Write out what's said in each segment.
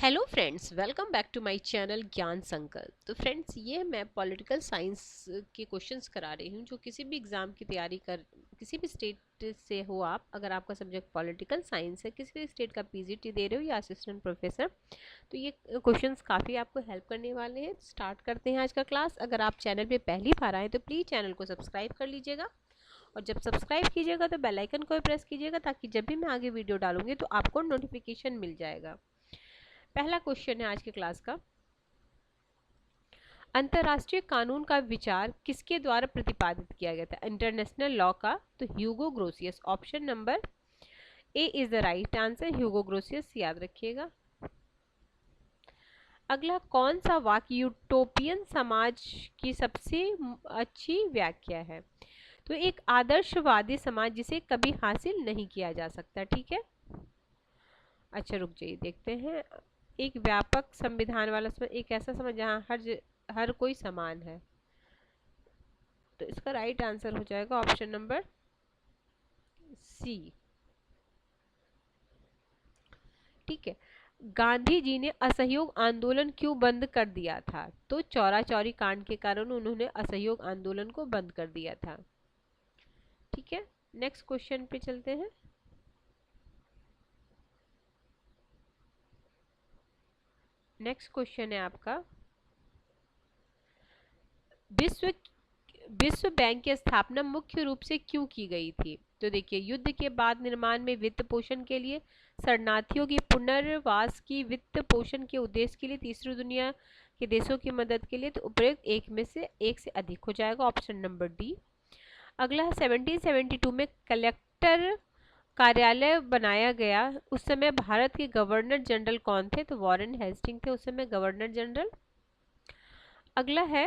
Hello friends, welcome back to my channel Gyan Sankalp. तो friends, ये मैं पॉलिटिकल साइंस के क्वेश्चंस करा रही हूँ जो किसी भी एग्ज़ाम की तैयारी कर किसी भी स्टेट से हो आप, अगर आपका सब्जेक्ट पॉलिटिकल साइंस है, किसी भी स्टेट का पीजीटी दे रहे हो या असिस्टेंट प्रोफेसर, तो ये क्वेश्चंस काफ़ी आपको हेल्प करने वाले हैं। स्टार्ट करते हैं आज का क्लास। अगर आप चैनल पर पहली बार आए तो प्लीज़ चैनल को सब्सक्राइब कर लीजिएगा, और जब सब्सक्राइब कीजिएगा तो बेल आइकन को प्रेस कीजिएगा ताकि जब भी मैं आगे वीडियो डालूंगी तो आपको नोटिफिकेशन मिल जाएगा। पहला क्वेश्चन है आज के क्लास का, अंतरराष्ट्रीय कानून का विचार किसके द्वारा प्रतिपादित किया गया था? इंटरनेशनल लॉ का। तो Hugo Grotius, option number A is the right answer. Hugo Grotius याद रखिएगा। अगला, कौन सा वाक्य यूटोपियन समाज की सबसे अच्छी व्याख्या है? तो एक आदर्शवादी समाज जिसे कभी हासिल नहीं किया जा सकता। ठीक है, अच्छा रुक जाइए, देखते हैं। एक व्यापक संविधान वाला समाज, एक ऐसा समाज जहाँ हर कोई समान है। तो इसका राइट आंसर हो जाएगा ऑप्शन नंबर सी। ठीक है, गांधी जी ने असहयोग आंदोलन क्यों बंद कर दिया था? तो चौरा चौरी कांड के कारण उन्होंने असहयोग आंदोलन को बंद कर दिया था। ठीक है, नेक्स्ट क्वेश्चन पे चलते हैं। नेक्स्ट क्वेश्चन है आपका, विश्व विश्व बैंक की स्थापना मुख्य रूप से क्यों की गई थी? तो देखिए, युद्ध के बाद निर्माण में वित्त पोषण के लिए, शरणार्थियों की पुनर्वास की वित्त पोषण के उद्देश्य के लिए, तीसरी दुनिया के देशों की मदद के लिए। तो उपरोक्त एक से अधिक हो जाएगा, ऑप्शन नंबर डी। अगला है, 1772 में कलेक्टर कार्यालय बनाया गया, उस समय भारत के गवर्नर जनरल कौन थे? तो वॉरेन हेस्टिंग थे उस समय गवर्नर जनरल। अगला है,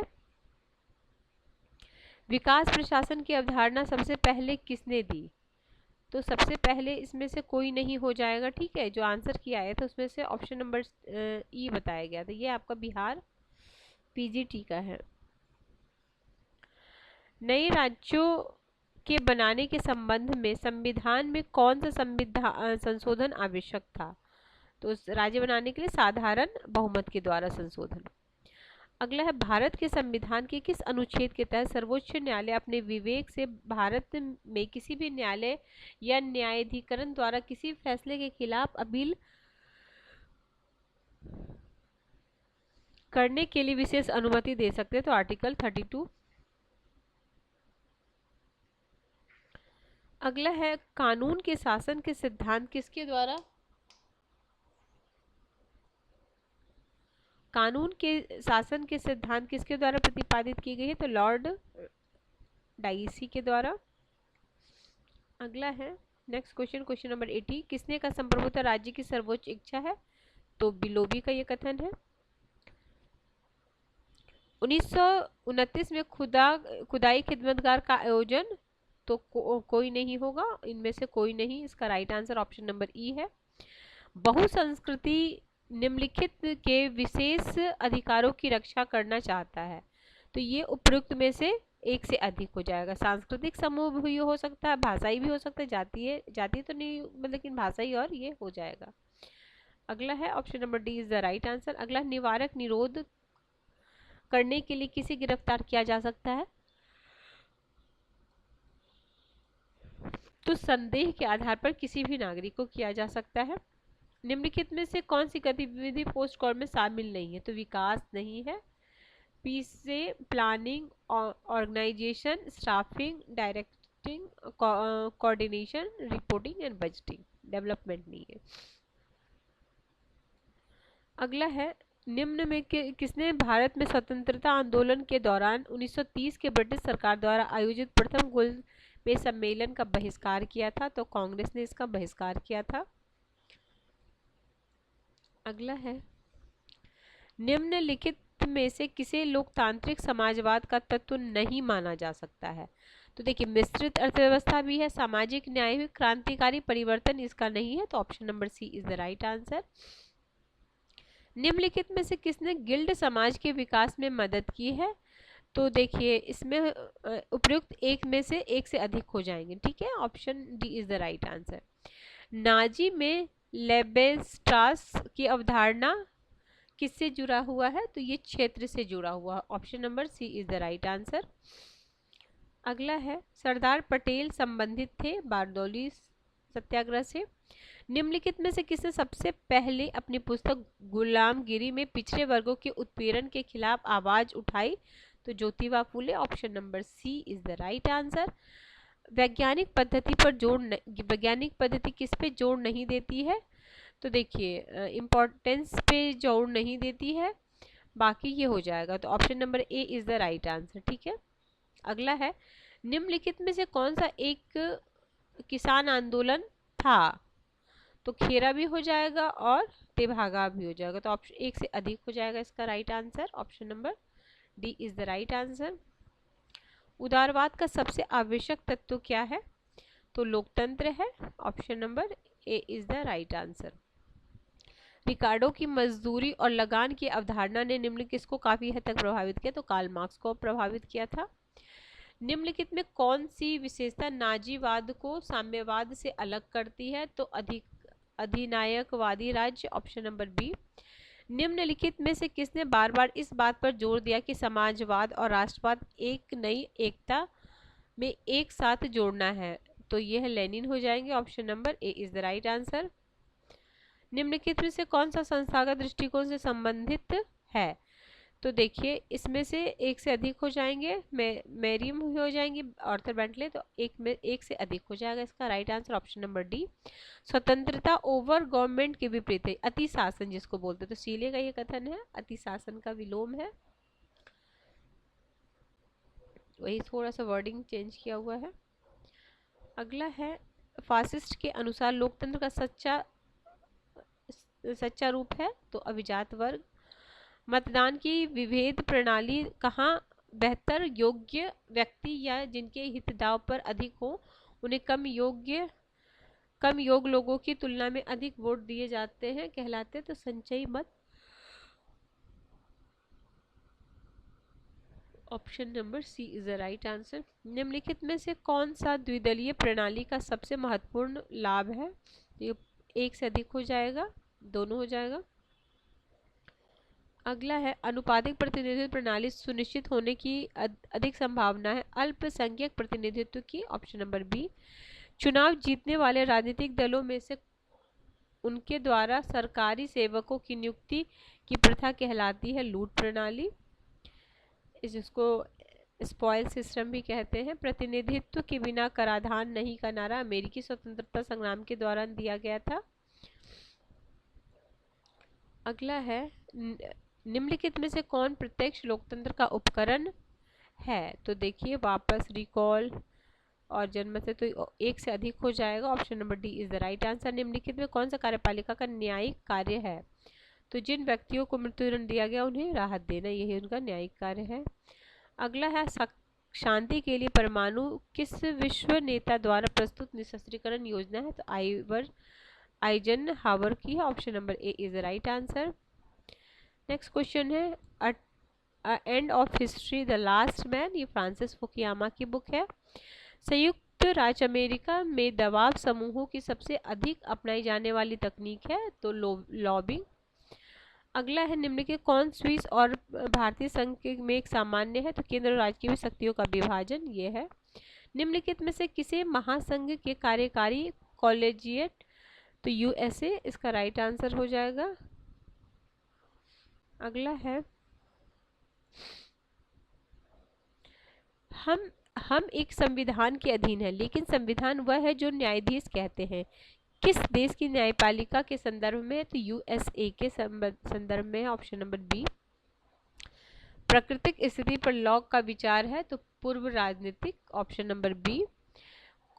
विकास प्रशासन की अवधारणा सबसे पहले किसने दी? तो सबसे पहले इसमें से कोई नहीं हो जाएगा। ठीक है, जो आंसर किया है तो उसमें से ऑप्शन नंबर ई बताया गया था। ये आपका बिहार पीजीटी का है। नए राज्यों के बनाने के संबंध में संविधान में कौन सा संविधान संशोधन आवश्यक था? तो राज्य बनाने के लिए साधारण बहुमत के द्वारा संशोधन। अगला है, भारत के संविधान के किस अनुच्छेद के तहत सर्वोच्च न्यायालय अपने विवेक से भारत में किसी भी न्यायालय या न्यायाधिकरण द्वारा किसी फैसले के खिलाफ अपील करने के लिए विशेष अनुमति दे सकते हैं? तो आर्टिकल 32। अगला है, कानून के शासन के सिद्धांत किसके द्वारा कानून के शासन के सिद्धांत किसके द्वारा प्रतिपादित की गई है? तो लॉर्ड डाइसी के द्वारा। अगला है, नेक्स्ट क्वेश्चन, क्वेश्चन नंबर 80, किसने का संप्रभुता राज्य की सर्वोच्च इच्छा है? तो बिलोबी का ये कथन है। 1929 में खुदाई खिदमतगार का आयोजन, तो कोई नहीं होगा, इनमें से कोई नहीं। इसका राइट आंसर ऑप्शन नंबर ई है। बहुसंस्कृति निम्नलिखित के विशेष अधिकारों की रक्षा करना चाहता है? तो ये उपयुक्त में से एक से अधिक हो जाएगा। सांस्कृतिक समूह भी हो सकता है, भाषाई भी हो सकता है, जातीय तो नहीं मतलब, लेकिन भाषाई और ये हो जाएगा। अगला है, option number D is the right answer. अगला, निवारक निरोध करने के लिए किसे गिरफ्तार किया जा सकता है? तो संदेह के आधार पर किसी भी नागरिक को किया जा सकता है। निम्नलिखित में से कौन सी गतिविधि पोस्ट कॉल में शामिल नहीं है? तो विकास नहीं है, पीस से planning, organisation, staffing, directing, coordination, reporting and budgeting. Development नहीं है। अगला है, निम्न में किसने भारत में स्वतंत्रता आंदोलन के दौरान 1930 के ब्रिटिश सरकार द्वारा आयोजित प्रथम गोलमेज सम्मेलन का बहिष्कार किया था? तो कांग्रेस ने इसका बहिष्कार किया था। अगला है, निम्नलिखित में से किसे लोकतांत्रिक समाजवाद का तत्व नहीं माना जा सकता है? तो देखिए, मिश्रित अर्थव्यवस्था भी है, सामाजिक न्याय भी, क्रांतिकारी परिवर्तन इसका नहीं है। तो option number C is the right answer. निम्नलिखित में से किसने गिल्ड समाज के विकास में मदद की है? तो देखिए, इसमें उपयुक्त एक से अधिक हो जाएंगे। ठीक है, option D is the right answer. Nazi में लेबेस्ट्रास की अवधारणा किससे जुड़ा हुआ है? तो ये क्षेत्र से जुड़ा हुआ है। Option number C is the right answer. अगला है, सरदार पटेल संबंधित थे बारदौली सत्याग्रह से। निम्नलिखित में से किसने सबसे पहले अपनी पुस्तक गुलामगिरी में पिछड़े वर्गों के उत्पीड़न के खिलाफ आवाज उठाई? तो Jyotiba Phule. Option number C is the right answer. वैज्ञानिक पद्धति किस पे जोर नहीं देती है? तो देखिए इम्पोर्टेंस पे जोर नहीं देती है, बाकी ये हो जाएगा। तो option number A is the right answer. ठीक है। अगला है, निम्नलिखित में से कौन सा एक किसान आंदोलन था? तो खेरा भी हो जाएगा और तेभागा भी हो जाएगा। तो ऑप्शन एक से अधिक हो जाएगा इसका right answer. Option number D is the right answer. उदारवाद का सबसे आवश्यक तत्व क्या है? तो लोकतंत्र है। Option number A is the right answer. Ricardo की मजदूरी और लगान की अवधारणा ने निम्नलिखित किसको काफी हद तक प्रभावित किया? तो कार्ल मार्क्स को प्रभावित किया था। निम्नलिखित में कौन सी विशेषता नाजीवाद को साम्यवाद से अलग करती है? तो अधिनायकवादी राज्य। Option number B. निम्नलिखित में से किसने बार बार इस बात पर जोर दिया कि समाजवाद और राष्ट्रवाद एक नई एकता में एक साथ जोड़ना है? तो यह है लेनिन हो जाएंगे। Option number A is the right answer. निम्नलिखित में से कौन सा संस्थागत दृष्टिकोण से संबंधित है? तो देखिए इसमें से एक से अधिक हो जाएंगे, मेरियम हो जाएंगी, आर्थर बेंटले। तो एक से अधिक हो जाएगा इसका right answer. Option number D. स्वतंत्रता ओवर गवर्नमेंट के विपरीत है अति शासन जिसको बोलते हैं। तो सीले का ये कथन है, अति शासन का विलोम है। वही थोड़ा सा वर्डिंग चेंज किया हुआ है। अगला है, फासिस्ट के अनुसार लोकतंत्र का सच्चा रूप है? तो अभिजात वर्ग। मतदान की विभेद प्रणाली कहाँ बेहतर? योग्य व्यक्ति या जिनके हित दाव पर अधिक हो उन्हें कम योग लोगों की तुलना में अधिक वोट दिए जाते हैं कहलाते। तो संचयी मत। Option number C is the right answer. निम्नलिखित में से कौन सा द्विदलीय प्रणाली का सबसे महत्वपूर्ण लाभ है? ये एक से अधिक हो जाएगा, दोनों हो जाएगा। अगला है, अनुपातिक प्रतिनिधित्व प्रणाली सुनिश्चित होने की अधिक संभावना है अल्पसंख्यक प्रतिनिधित्व की। Option number B. चुनाव जीतने वाले राजनीतिक दलों में से उनके द्वारा सरकारी सेवकों की नियुक्ति की प्रथा कहलाती है लूट प्रणाली, जिसको स्पॉयल सिस्टम भी कहते हैं। प्रतिनिधित्व के बिना कराधान नहीं का नारा अमेरिकी स्वतंत्रता संग्राम के दौरान दिया गया था। अगला है, निम्नलिखित में से कौन प्रत्यक्ष लोकतंत्र का उपकरण है? तो देखिए वापस रिकॉल और जनमत से तो एक से अधिक हो जाएगा। Option number D is the right answer. निम्नलिखित में कौन सा कार्यपालिका का न्यायिक कार्य है? तो जिन व्यक्तियों को मृत्युदंड दिया गया उन्हें राहत देना, यही उनका न्यायिक कार्य है। अगला है, शांति के लिए परमाणु किस विश्व नेता द्वारा प्रस्तुत निशस्त्रीकरण योजना है? तो आइजनहावर की है। Option number A is the right answer. Next question है, end of history the last man, ये फ्रांसिस फुकुयामा की बुक है। संयुक्त राज्य अमेरिका में दबाव समूहों की सबसे अधिक अपनाई जाने वाली तकनीक है? तो लॉबिंग। अगला है, निम्नलिखित कौन स्विस और भारतीय संघ में एक सामान्य है? तो केंद्र और राज्य की भी शक्तियों का विभाजन ये है। निम्नलिखित में से किसे महासंघ के कार्यकारी कॉलेजिएट? तो यूएसए इसका राइट आंसर हो जाएगा। अगला है, हम एक संविधान के अधीन है, लेकिन संविधान वह है जो न्यायाधीश कहते हैं। किस देश की न्यायपालिका के संदर्भ में? तो यूएसए के संदर्भ में है। Option number B. प्राकृतिक स्थिति पर लॉ का विचार है? तो पूर्व राजनीतिक। Option number B.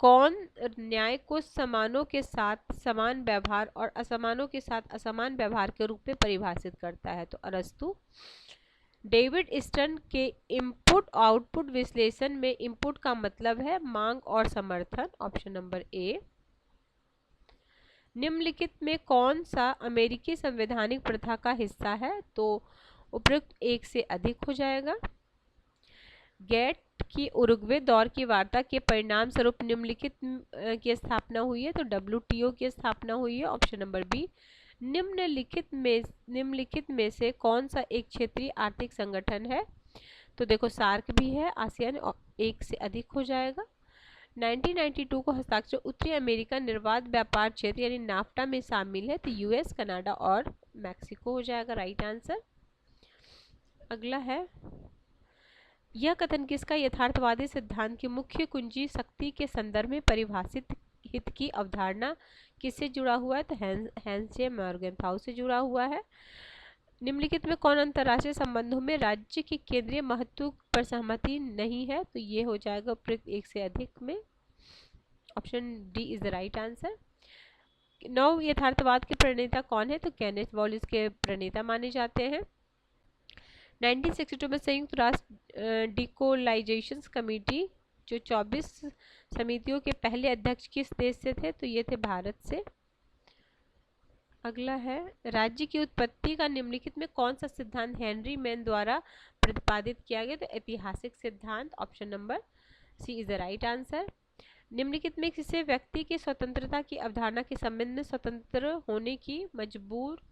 कौन न्याय को समानों के साथ समान व्यवहार और असमानों के साथ असमान व्यवहार के रूप में परिभाषित करता है? तो अरस्तु। डेविड स्टर्न के इनपुट आउटपुट विश्लेषण में इनपुट का मतलब है मांग और समर्थन। ऑप्शन नंबर ए। निम्नलिखित में कौन सा अमेरिकी संवैधानिक प्रथा का हिस्सा है? तो उपयुक्त एक से अधिक हो जाएगा। गेट की उरुग्वे दौर की वार्ता के परिणाम स्वरूप निम्नलिखित की स्थापना हुई है? तो WTO की स्थापना हुई है, ऑप्शन नंबर बी। निम्नलिखित में से कौन सा एक क्षेत्रीय आर्थिक संगठन है? तो देखो सार्क भी है, आसियान एक से अधिक हो जाएगा। 1992 को हस्ताक्षर उत्तरी अमेरिका निर्बाध व्यापार क्षेत्र यानी नाफ्टा में शामिल है, तो यूएस, कनाडा और मैक्सिको हो जाएगा राइट आंसर। अगला है, यह कथन किसका यथार्थवादी सिद्धांत की मुख्य कुंजी शक्ति के संदर्भ में परिभाषित हित की अवधारणा किससे जुड़ा हुआ है? तो हैंस जे मॉर्गनथाउ से जुड़ा हुआ है। निम्नलिखित में कौन अंतर्राष्ट्रीय संबंधों में राज्य के केंद्रीय महत्व पर सहमति नहीं है? तो ये हो जाएगा उपयुक्त एक से अधिक में, option D is the right answer. नव यथार्थवाद के प्रणेता कौन है? तो केनेथ वॉलिस के प्रणेता माने जाते हैं। 1962 में संयुक्त राष्ट्र डिकोलाइजेशन कमेटी जो 24 समितियों के पहले अध्यक्ष किस देश से थे? तो ये थे भारत से। अगला है, राज्य की उत्पत्ति का निम्नलिखित में कौन सा सिद्धांत हेनरी मैन द्वारा प्रतिपादित किया गया? तो ऐतिहासिक सिद्धांत, option number C is the right answer. निम्नलिखित में किसी व्यक्ति की स्वतंत्रता की अवधारणा के संबंध में स्वतंत्र होने की मजबूर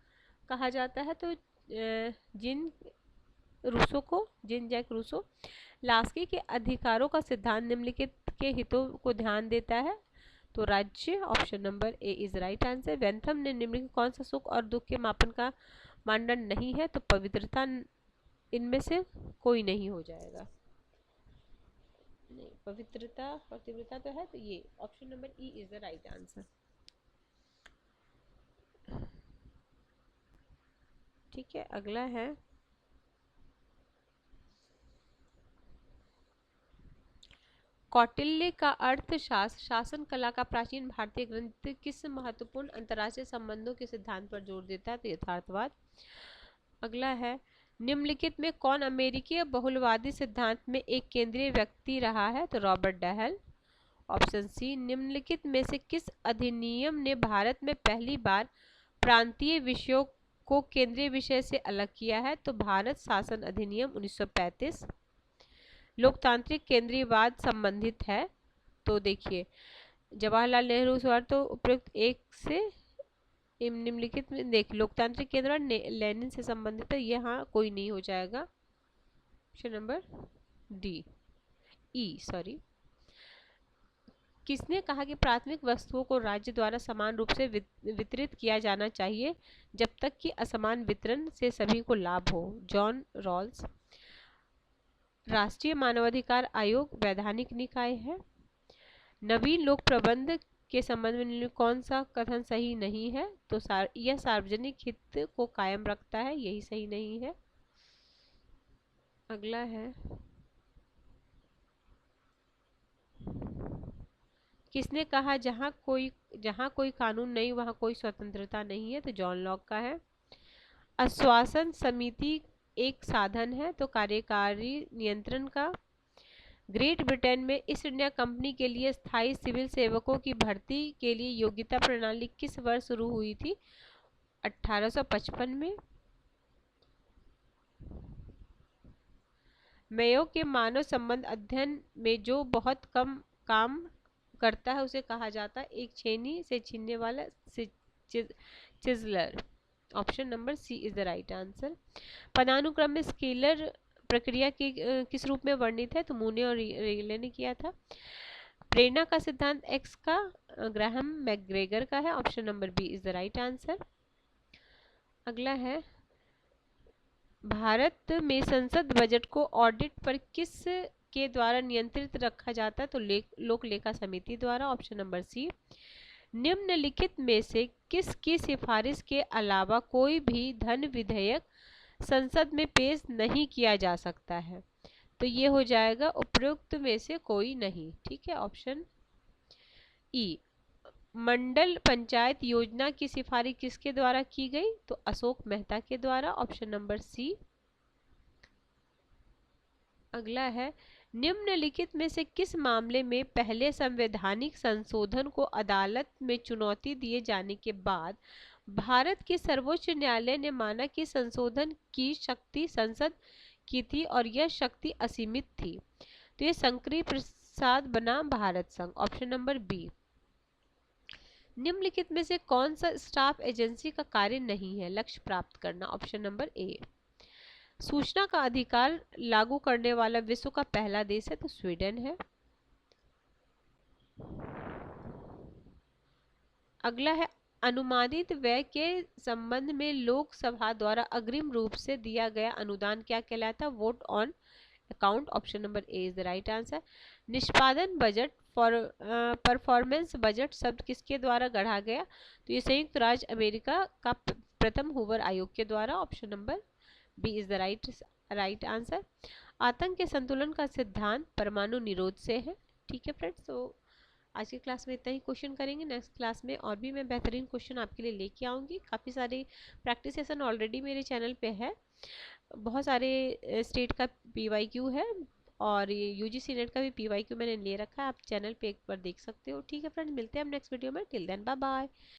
कहा जाता है? तो जिन जैक रूसो। लास्की के अधिकारों का सिद्धांत निम्नलिखित के हितों को ध्यान देता है? तो राज्य, option number A is right answer. Bentham ने निम्नलिखित कौन सा सुख और दुख के मापन का मानदंड नहीं है? तो पवित्रता, इनमें से कोई नहीं हो जाएगा। नहीं, पवित्रता और तीव्रता तो है, तो ये option number E is the right answer. ठीक है, अगला है, कौटिल्य का अर्थशास्त्र शासन कला का प्राचीन भारतीय ग्रंथ किस महत्वपूर्ण अंतर्राष्ट्रीय संबंधों के सिद्धांत पर जोर देता है? तो यथार्थवाद। अगला है, निम्नलिखित में कौन अमेरिकी बहुलवादी सिद्धांत में एक केंद्रीय व्यक्ति रहा है? तो रॉबर्ट डहल, ऑप्शन सी। निम्नलिखित में से किस अधिनियम ने भारत में पहली बार प्रांतीय विषयों को केंद्रीय विषय से अलग किया है? तो भारत शासन अधिनियम 1935। लोकतांत्रिक केंद्रीयवाद संबंधित है, तो देखिए जवाहरलाल नेहरू द्वारा तो उपयुक्त एक से निम्नलिखित में देख लोकतांत्रिक केंद्र और लेनिन से संबंधित है, यहाँ कोई नहीं हो जाएगा, option number D E sorry. किसने कहा कि प्राथमिक वस्तुओं को राज्य द्वारा समान रूप से वितरित किया जाना चाहिए जब तक कि असमान वितरण से सभी को लाभ हो? John Rawls. राष्ट्रीय मानवाधिकार आयोग वैधानिक निकाय है। नवीन लोक प्रबंध के संबंध में कौन सा कथन सही नहीं है? तो यह सार्वजनिक हित को कायम रखता है, यही सही नहीं है। अगला है, किसने कहा जहां कोई कानून नहीं वहां कोई स्वतंत्रता नहीं है? तो जॉन लॉक का है। आश्वासन समिति एक साधन है, तो कार्यकारी नियंत्रण का। ग्रेट ब्रिटेन में ईस्ट इंडिया कंपनी के लिए स्थायी सिविल सेवकों की भर्ती के लिए योग्यता प्रणाली किस वर्ष शुरू हुई थी? 1855 में। मेयो के मानव संबंध अध्ययन में जो बहुत कम काम करता है उसे कहा जाता है? एक छेनी से छीनने वाला, chiseller, option number C is the right answer. पदानुक्रम में स्केलर प्रक्रिया की किस रूप में वर्णित है? तो मूने और रेले ने किया था। प्रेरणा का सिद्धांत एक्स का ग्राहम मैकग्रेगर का है, option number B is the right answer. अगला है, भारत में संसद बजट को ऑडिट पर किस के द्वारा नियंत्रित रखा जाता है? तो लोक लेखा समिति द्वारा, ऑप्शन नंबर सी। निम्नलिखित में से किसकी सिफारिश के अलावा कोई भी धन विधेयक संसद में पेश नहीं किया जा सकता है? तो ये हो जाएगा उपरोक्त में से कोई नहीं, ठीक है, ऑप्शन ई। मंडल पंचायत योजना की सिफारिश किसके द्वारा की गई? तो अशोक मेहता के द्वारा, ऑप्शन नंबर सी। अगला है, निम्नलिखित में से किस मामले में पहले संवैधानिक संशोधन को अदालत में चुनौती दिए जाने के बाद भारत के सर्वोच्च न्यायालय ने माना कि संशोधन की शक्ति संसद की थी और यह शक्ति असीमित थी? तो ये शंकरी प्रसाद बनाम भारत संघ, ऑप्शन नंबर बी। निम्नलिखित में से कौन सा स्टाफ एजेंसी का कार्य नहीं है? लक्ष्य प्राप्त करना, ऑप्शन नंबर ए। सूचना का अधिकार लागू करने वाला विश्व का पहला देश है, तो स्वीडन है। अगला है अनुमानित व्यय के संबंध में लोकसभा द्वारा अग्रिम रूप से दिया गया अनुदान क्या कहलाता है? Vote on account, option number A is the right answer. निष्पादन बजट फॉर परफॉर्मेंस बजट शब्द किसके द्वारा गढ़ा गया? तो ये संयुक्त राज्य अमेरिका का प्रथम हूवर आयोग के द्वारा, option number B is the right answer. आतंक के संतुलन का सिद्धांत परमाणु निरोध से है। ठीक है फ्रेंड्स, तो आज की क्लास में इतना ही क्वेश्चन करेंगे। नेक्स्ट क्लास में और भी मैं बेहतरीन क्वेश्चन आपके लिए लेके आऊँगी। काफ़ी सारे प्रैक्टिस सेशन ऑलरेडी मेरे चैनल पे है। बहुत सारे स्टेट का PYQ है और ये UGC नेट का भी PYQ मैंने ले रखा है, आप चैनल पे एक बार देख सकते हो। ठीक है फ्रेंड्स, मिलते हैं हम नेक्स्ट वीडियो में। Till then bye bye.